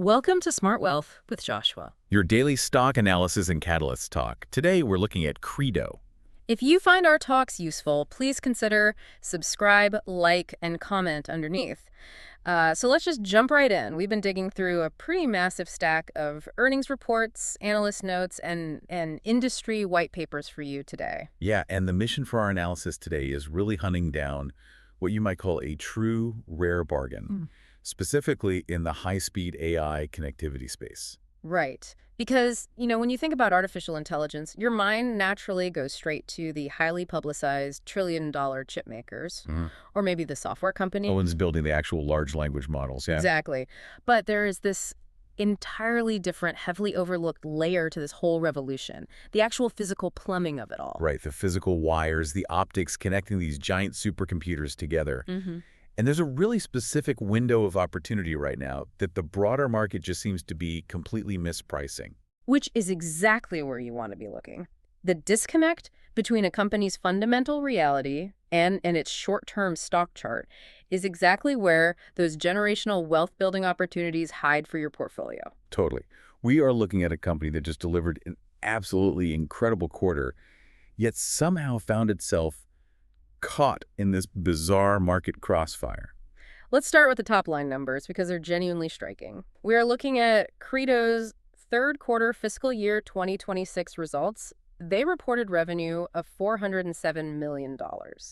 Welcome to Smart Wealth with Joshua. Your daily stock analysis and catalyst talk. Today, we're looking at Credo. If you find our talks useful, please consider subscribe, like, and comment underneath. So let's just jump right in. We've been digging through a pretty massive stack of earnings reports, analyst notes, and industry white papers for you today. Yeah, and the mission for our analysis today is really hunting down what you might call a true rare bargain, specifically in the high-speed AI connectivity space. Right. Because, when you think about artificial intelligence, your mind naturally goes straight to the highly publicized trillion-dollar chip makers, or maybe the software company. No one's building the actual large language models, yeah. Exactly. But there is this entirely different, heavily overlooked layer to this whole revolution, the actual physical plumbing of it all. Right, the physical wires, the optics connecting these giant supercomputers together. And there's a really specific window of opportunity right now that the broader market just seems to be completely mispricing. Which is exactly where you want to be looking. The disconnect between a company's fundamental reality and its short-term stock chart is exactly where those generational wealth-building opportunities hide for your portfolio. Totally. We are looking at a company that just delivered an absolutely incredible quarter, yet somehow found itself caught in this bizarre market crossfire. Let's start with the top-line numbers because they're genuinely striking. We are looking at Credo's third quarter fiscal year 2026 results. They reported revenue of $407 million.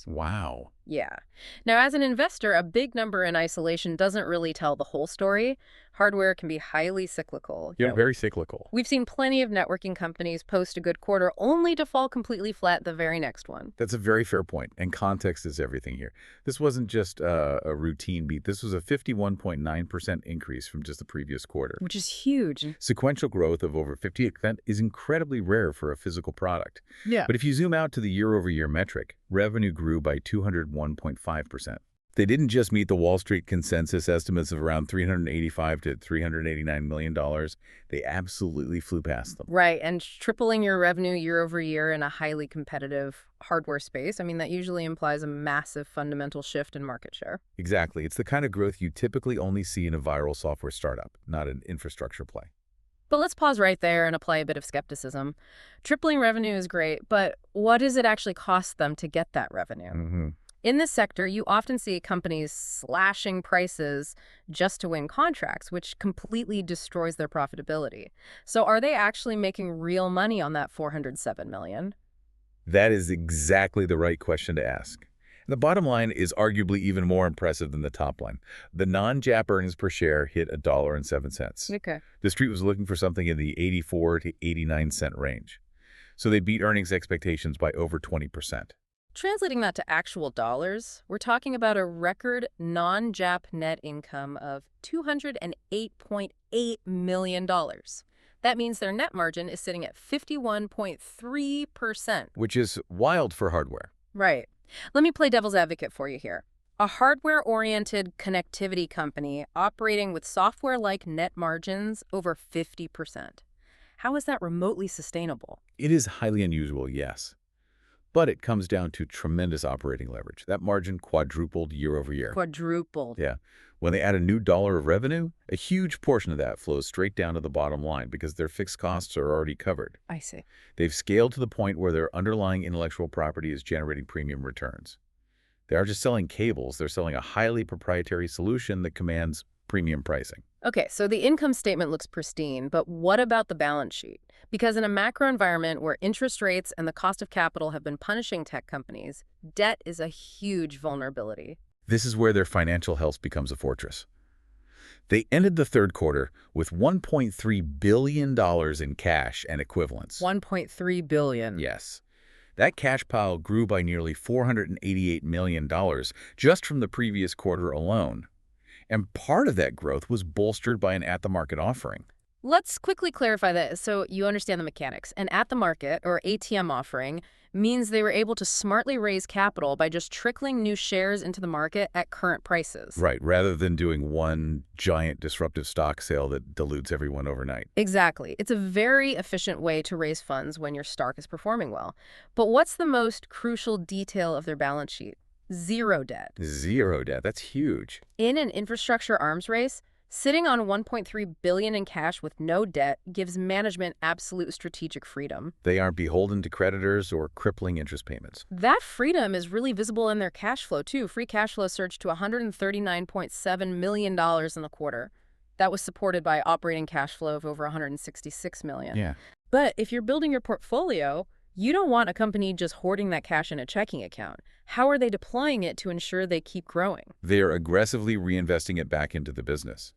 Wow. Yeah. Now, as an investor, a big number in isolation doesn't really tell the whole story. Hardware can be highly cyclical. Yeah, very cyclical. We've seen plenty of networking companies post a good quarter only to fall completely flat the very next one. That's a very fair point, and context is everything here. This wasn't just a routine beat. This was a 51.9% increase from just the previous quarter. Which is huge. Sequential growth of over 50% is incredibly rare for a physical product. Yeah. But if you zoom out to the year-over-year metric, revenue grew by 201.5%. They didn't just meet the Wall Street consensus estimates of around $385 to $389 million. They absolutely flew past them. Right, and tripling your revenue year over year in a highly competitive hardware space, I mean, that usually implies a massive fundamental shift in market share. Exactly. It's the kind of growth you typically only see in a viral software startup, not an infrastructure play. But let's pause right there and apply a bit of skepticism. Tripling revenue is great, but what does it actually cost them to get that revenue? In this sector, you often see companies slashing prices just to win contracts, which completely destroys their profitability. So are they actually making real money on that $407 million? That is exactly the right question to ask. The bottom line is arguably even more impressive than the top line. The non-GAAP earnings per share hit $1.07. Okay. The street was looking for something in the 84 to 89 cent range. So they beat earnings expectations by over 20%. Translating that to actual dollars, we're talking about a record non-GAAP net income of $208.8 million. That means their net margin is sitting at 51.3%. Which is wild for hardware. Right. Let me play devil's advocate for you here. A hardware-oriented connectivity company operating with software-like net margins over 50%. How is that remotely sustainable? It is highly unusual, yes. But it comes down to tremendous operating leverage. That margin quadrupled year over year. Quadrupled. Yeah. When they add a new dollar of revenue, a huge portion of that flows straight down to the bottom line because their fixed costs are already covered. I see. They've scaled to the point where their underlying intellectual property is generating premium returns. They aren't just selling cables, they're selling a highly proprietary solution that commands premium pricing. Okay, so the income statement looks pristine, but what about the balance sheet? Because in a macro environment where interest rates and the cost of capital have been punishing tech companies, debt is a huge vulnerability. This is where their financial health becomes a fortress. They ended the third quarter with $1.3 billion in cash and equivalents. $1.3 billion. Yes. That cash pile grew by nearly $488 million just from the previous quarter alone. And part of that growth was bolstered by an at-the-market offering. Let's quickly clarify that so you understand the mechanics. An at-the-market, or ATM offering, means they were able to smartly raise capital by just trickling new shares into the market at current prices. Right, rather than doing one giant disruptive stock sale that dilutes everyone overnight. Exactly. It's a very efficient way to raise funds when your stock is performing well. But what's the most crucial detail of their balance sheet? Zero debt. Zero debt. That's huge. In an infrastructure arms race, Sitting on $1.3 billion in cash with no debt gives management absolute strategic freedom. They aren't beholden to creditors or crippling interest payments. That freedom is really visible in their cash flow, too. Free cash flow surged to $139.7 million in the quarter. That was supported by operating cash flow of over $166 million. Yeah. But if you're building your portfolio, you don't want a company just hoarding that cash in a checking account. How are they deploying it to ensure they keep growing? They are aggressively reinvesting it back into the business.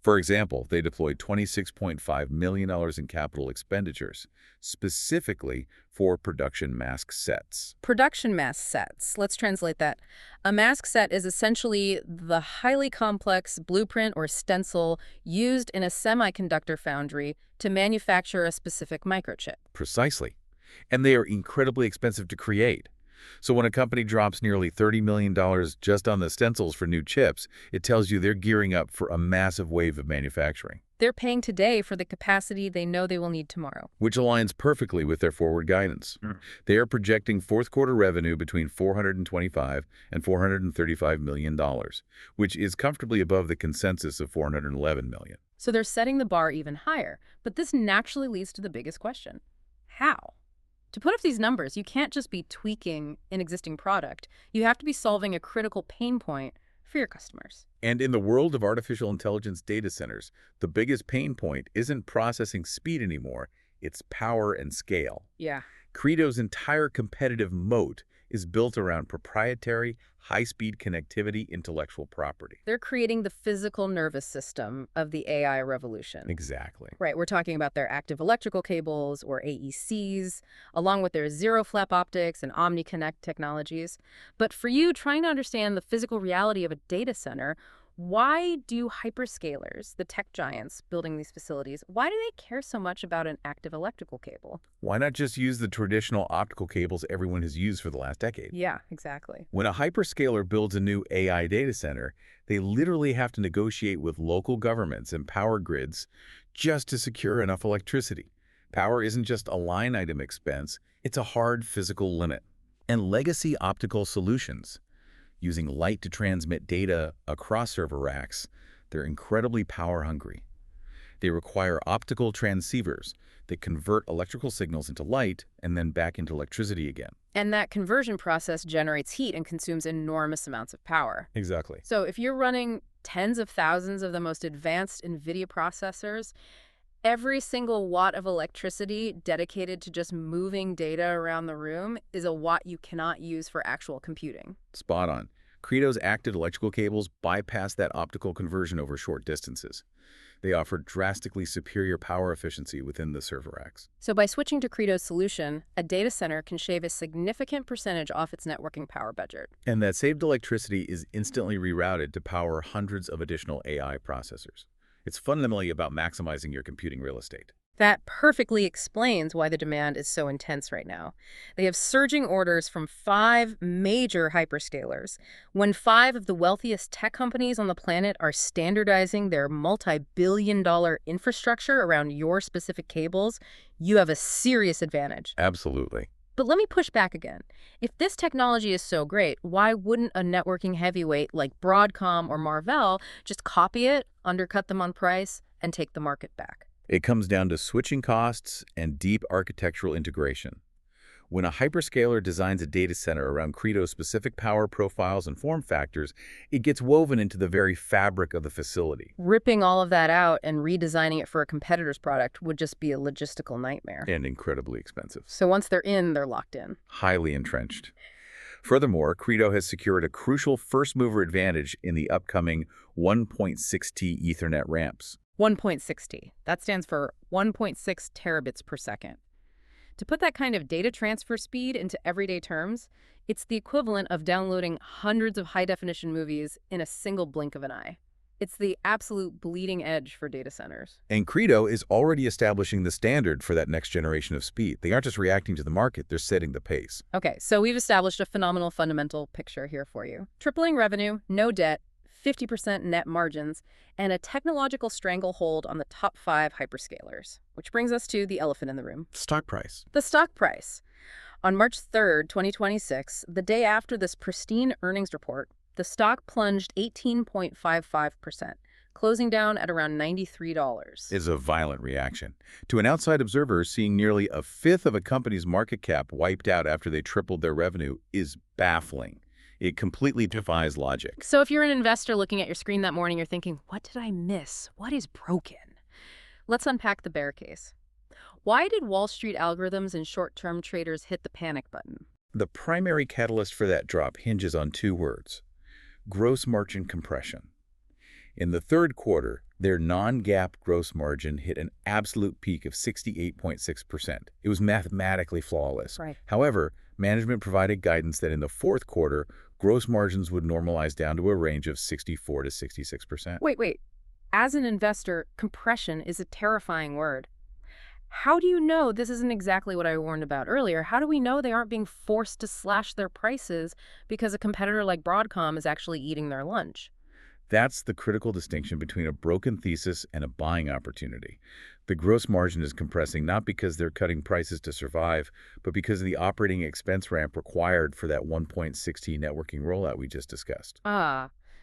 For example, they deployed $26.5 million in capital expenditures, specifically for production mask sets. Production mask sets. Let's translate that. A mask set is essentially the highly complex blueprint or stencil used in a semiconductor foundry to manufacture a specific microchip. Precisely. And they are incredibly expensive to create. So when a company drops nearly $30 million just on the stencils for new chips, it tells you they're gearing up for a massive wave of manufacturing. They're paying today for the capacity they know they will need tomorrow. Which aligns perfectly with their forward guidance. They are projecting fourth quarter revenue between $425 and $435 million, which is comfortably above the consensus of $411 million. So they're setting the bar even higher. But this naturally leads to the biggest question. How? To put up these numbers, you can't just be tweaking an existing product. You have to be solving a critical pain point for your customers. And in the world of artificial intelligence data centers, the biggest pain point isn't processing speed anymore, it's power and scale. Yeah. Credo's entire competitive moat is built around proprietary, high-speed connectivity intellectual property. They're creating the physical nervous system of the AI revolution. Exactly. Right, we're talking about their active electrical cables, or AECs, along with their zero-flap optics and OmniConnect technologies. But for you, trying to understand the physical reality of a data center, why do hyperscalers, the tech giants building these facilities, why do they care so much about an active electrical cable? Why not just use the traditional optical cables everyone has used for the last decade? Yeah, exactly. When a hyperscaler builds a new AI data center, they literally have to negotiate with local governments and power grids just to secure enough electricity. Power isn't just a line item expense, it's a hard physical limit. And legacy optical solutions, using light to transmit data across server racks, they're incredibly power hungry. They require optical transceivers that convert electrical signals into light and then back into electricity again. And that conversion process generates heat and consumes enormous amounts of power. Exactly. So if you're running tens of thousands of the most advanced NVIDIA processors, every single watt of electricity dedicated to just moving data around the room is a watt you cannot use for actual computing. Spot on. Credo's active electrical cables bypass that optical conversion over short distances. They offer drastically superior power efficiency within the server racks. So by switching to Credo's solution, a data center can shave a significant percentage off its networking power budget. And that saved electricity is instantly rerouted to power hundreds of additional AI processors. It's fundamentally about maximizing your computing real estate. That perfectly explains why the demand is so intense right now. They have surging orders from 5 major hyperscalers. When 5 of the wealthiest tech companies on the planet are standardizing their multi-billion-dollar infrastructure around your specific cables, you have a serious advantage. Absolutely. But let me push back again. If this technology is so great, why wouldn't a networking heavyweight like Broadcom or Marvell just copy it, undercut them on price, and take the market back? It comes down to switching costs and deep architectural integration. When a hyperscaler designs a data center around Credo's specific power profiles and form factors, it gets woven into the very fabric of the facility. Ripping all of that out and redesigning it for a competitor's product would just be a logistical nightmare. And incredibly expensive. So once they're in, they're locked in. Highly entrenched. Furthermore, Credo has secured a crucial first-mover advantage in the upcoming 1.6T Ethernet ramps. 1.6T. That stands for 1.6 terabits per second. To put that kind of data transfer speed into everyday terms, it's the equivalent of downloading hundreds of high-definition movies in a single blink of an eye. It's the absolute bleeding edge for data centers. And Credo is already establishing the standard for that next generation of speed. They aren't just reacting to the market, they're setting the pace. Okay, so we've established a phenomenal fundamental picture here for you. Tripling revenue, no debt, 50% net margins, and a technological stranglehold on the top 5 hyperscalers. Which brings us to the elephant in the room. Stock price. The stock price. On March 3rd, 2026, the day after this pristine earnings report, the stock plunged 18.55%, closing down at around $93. Is a violent reaction. To an outside observer, seeing nearly a fifth of a company's market cap wiped out after they tripled their revenue is baffling. It completely defies logic. So if you're an investor looking at your screen that morning, you're thinking, what did I miss? What is broken? Let's unpack the bear case. Why did Wall Street algorithms and short-term traders hit the panic button? The primary catalyst for that drop hinges on two words: gross margin compression. In the third quarter, their non-GAAP gross margin hit an absolute peak of 68.6%. It was mathematically flawless. Right. However, management provided guidance that in the fourth quarter, gross margins would normalize down to a range of 64 to 66%. Wait. As an investor, compression is a terrifying word. How do you know this isn't exactly what I warned about earlier? How do we know they aren't being forced to slash their prices because a competitor like Broadcom is actually eating their lunch? That's the critical distinction between a broken thesis and a buying opportunity. The gross margin is compressing not because they're cutting prices to survive, but because of the operating expense ramp required for that 1.6T networking rollout we just discussed.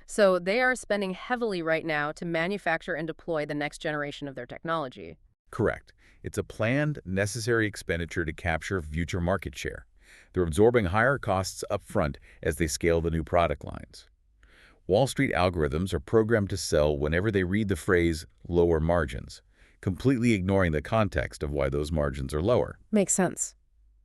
So they are spending heavily right now to manufacture and deploy the next generation of their technology. Correct. It's a planned, necessary expenditure to capture future market share. They're absorbing higher costs up front as they scale the new product lines. Wall Street algorithms are programmed to sell whenever they read the phrase lower margins, completely ignoring the context of why those margins are lower. Makes sense.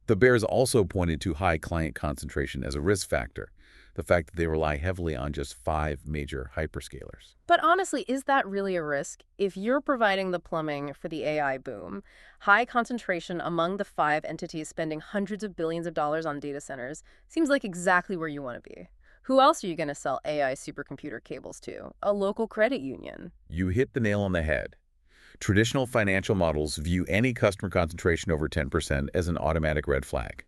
The bears also pointed to high client concentration as a risk factor, the fact that they rely heavily on just 5 major hyperscalers. But honestly, is that really a risk? If you're providing the plumbing for the AI boom, high concentration among the 5 entities spending hundreds of billions of dollars on data centers seems like exactly where you want to be. Who else are you going to sell AI supercomputer cables to? A local credit union. You hit the nail on the head. Traditional financial models view any customer concentration over 10% as an automatic red flag.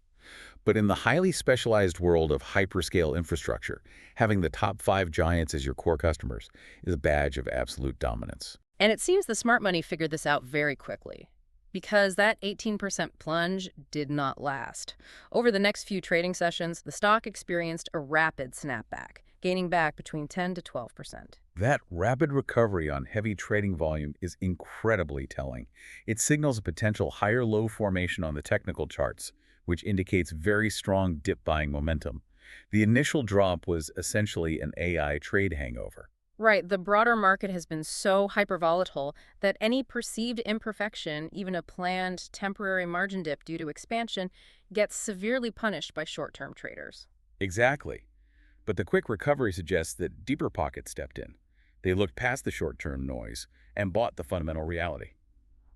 But in the highly specialized world of hyperscale infrastructure, having the top 5 giants as your core customers is a badge of absolute dominance. And it seems the smart money figured this out very quickly, because that 18% plunge did not last. Over the next few trading sessions, the stock experienced a rapid snapback, gaining back between 10 to 12%. That rapid recovery on heavy trading volume is incredibly telling. It signals a potential higher low formation on the technical charts, which indicates very strong dip buying momentum. The initial drop was essentially an AI trade hangover. Right, the broader market has been so hypervolatile that any perceived imperfection, even a planned temporary margin dip due to expansion, gets severely punished by short-term traders. Exactly. But the quick recovery suggests that deeper pockets stepped in. They looked past the short-term noise and bought the fundamental reality.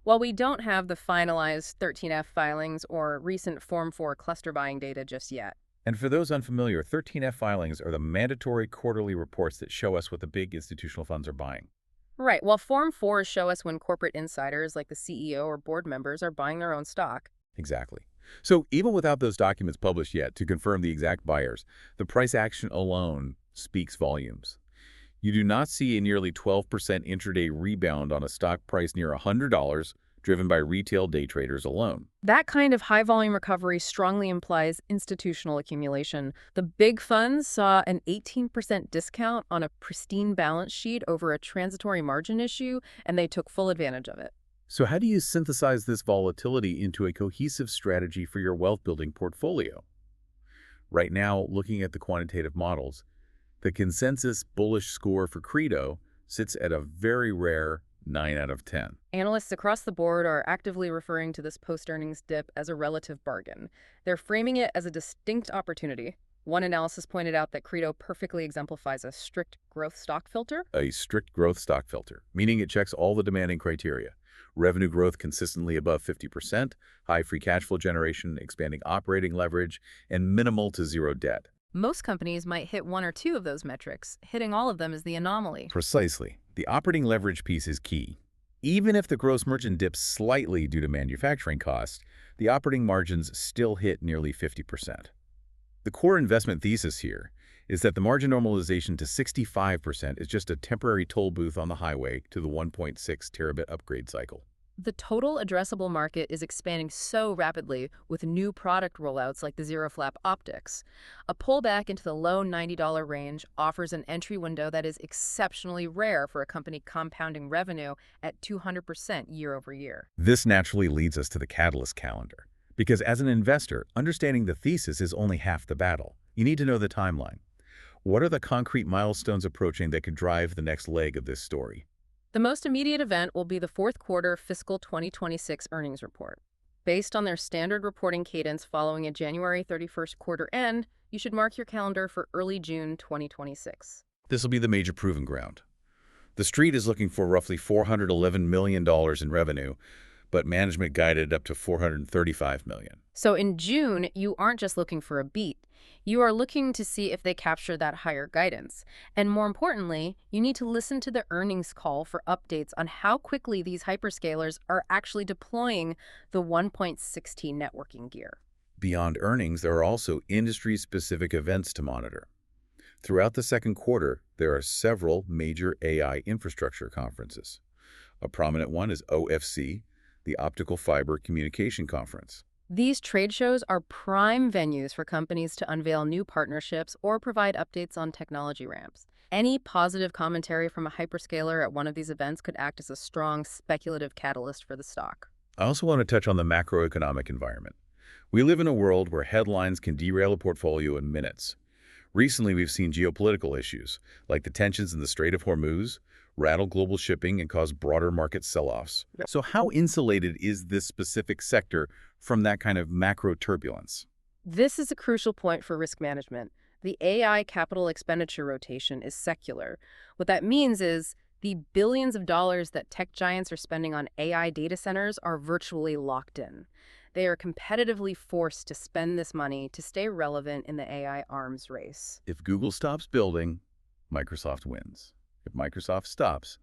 While we don't have the finalized 13F filings or recent Form 4 cluster buying data just yet. And for those unfamiliar, 13F filings are the mandatory quarterly reports that show us what the big institutional funds are buying. Right, while Form 4s show us when corporate insiders like the CEO or board members are buying their own stock. Exactly. So even without those documents published yet to confirm the exact buyers, the price action alone speaks volumes. You do not see a nearly 12% intraday rebound on a stock price near $100, driven by retail day traders alone. That kind of high-volume recovery strongly implies institutional accumulation. The big funds saw an 18% discount on a pristine balance sheet over a transitory margin issue, and they took full advantage of it. So how do you synthesize this volatility into a cohesive strategy for your wealth-building portfolio? Right now, looking at the quantitative models, the consensus bullish score for Credo sits at a very rare 9 out of 10. Analysts across the board are actively referring to this post-earnings dip as a relative bargain. They're framing it as a distinct opportunity. One analysis pointed out that Credo perfectly exemplifies a strict growth stock filter. A strict growth stock filter, meaning it checks all the demanding criteria. Revenue growth consistently above 50%, high free cash flow generation, expanding operating leverage, and minimal to zero debt. Most companies might hit 1 or 2 of those metrics. Hitting all of them is the anomaly. Precisely. The operating leverage piece is key. Even if the gross margin dips slightly due to manufacturing costs, the operating margins still hit nearly 50%. The core investment thesis here is that the margin normalization to 65% is just a temporary toll booth on the highway to the 1.6 terabit upgrade cycle. The total addressable market is expanding so rapidly with new product rollouts like the zero-flap optics. A pullback into the low $90 range offers an entry window that is exceptionally rare for a company compounding revenue at 200% year over year. This naturally leads us to the catalyst calendar. Because as an investor, understanding the thesis is only half the battle. You need to know the timeline. What are the concrete milestones approaching that could drive the next leg of this story? The most immediate event will be the fourth quarter fiscal 2026 earnings report. Based on their standard reporting cadence following a January 31st quarter end, you should mark your calendar for early June 2026. This will be the major proving ground. The street is looking for roughly $411 million in revenue, but management guided up to $435 million. So in June, you aren't just looking for a beat. You are looking to see if they capture that higher guidance. And more importantly, you need to listen to the earnings call for updates on how quickly these hyperscalers are actually deploying the 1.6T networking gear. Beyond earnings, there are also industry-specific events to monitor. Throughout the second quarter, there are several major AI infrastructure conferences. A prominent one is OFC, the Optical Fiber Communication Conference. These trade shows are prime venues for companies to unveil new partnerships or provide updates on technology ramps. Any positive commentary from a hyperscaler at one of these events could act as a strong speculative catalyst for the stock. I also want to touch on the macroeconomic environment. We live in a world where headlines can derail a portfolio in minutes. Recently, we've seen geopolitical issues, like the tensions in the Strait of Hormuz, rattle global shipping and cause broader market sell-offs. So how insulated is this specific sector from that kind of macro turbulence? This is a crucial point for risk management. The AI capital expenditure rotation is secular. What that means is the billions of dollars that tech giants are spending on AI data centers are virtually locked in. They are competitively forced to spend this money to stay relevant in the AI arms race. If Google stops building, Microsoft wins. If Microsoft stops,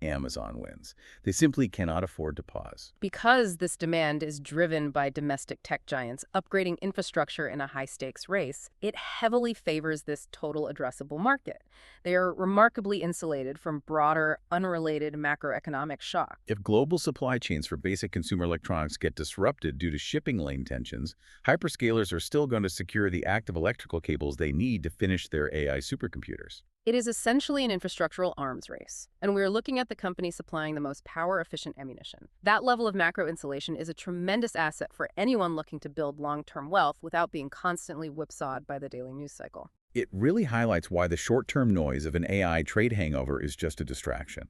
Amazon wins. They simply cannot afford to pause. Because this demand is driven by domestic tech giants upgrading infrastructure in a high-stakes race, it heavily favors this total addressable market. They are remarkably insulated from broader, unrelated macroeconomic shock. If global supply chains for basic consumer electronics get disrupted due to shipping lane tensions, hyperscalers are still going to secure the active electrical cables they need to finish their AI supercomputers. It is essentially an infrastructural arms race, and we're looking at the company supplying the most power-efficient ammunition. That level of macro insulation is a tremendous asset for anyone looking to build long-term wealth without being constantly whipsawed by the daily news cycle. It really highlights why the short-term noise of an AI trade hangover is just a distraction.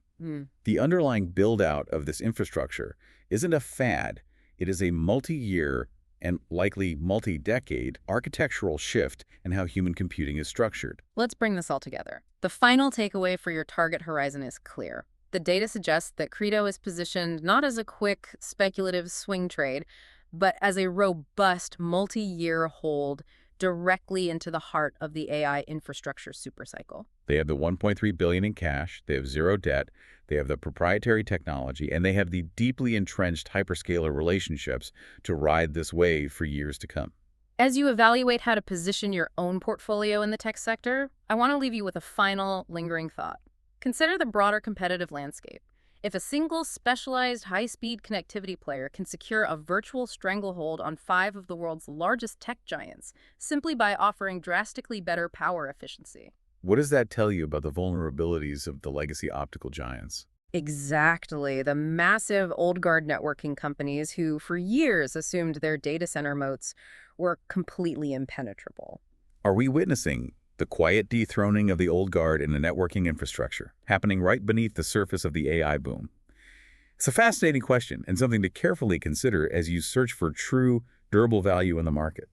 The underlying build-out of this infrastructure isn't a fad. It is a multi-year and likely multi-decade architectural shift in how human computing is structured. Let's bring this all together. The final takeaway for your target horizon is clear. The data suggests that Credo is positioned not as a quick, speculative swing trade, but as a robust, multi-year hold directly into the heart of the AI infrastructure supercycle. They have the $1.3 billion in cash, they have zero debt, they have the proprietary technology, and they have the deeply entrenched hyperscaler relationships to ride this wave for years to come. As you evaluate how to position your own portfolio in the tech sector, I want to leave you with a final, lingering thought. Consider the broader competitive landscape. If a single specialized high-speed connectivity player can secure a virtual stranglehold on 5 of the world's largest tech giants simply by offering drastically better power efficiency. What does that tell you about the vulnerabilities of the legacy optical giants? Exactly. The massive old guard networking companies who for years assumed their data center moats were completely impenetrable. Are we witnessing the quiet dethroning of the old guard in the networking infrastructure, happening right beneath the surface of the AI boom? It's a fascinating question and something to carefully consider as you search for true, durable value in the market.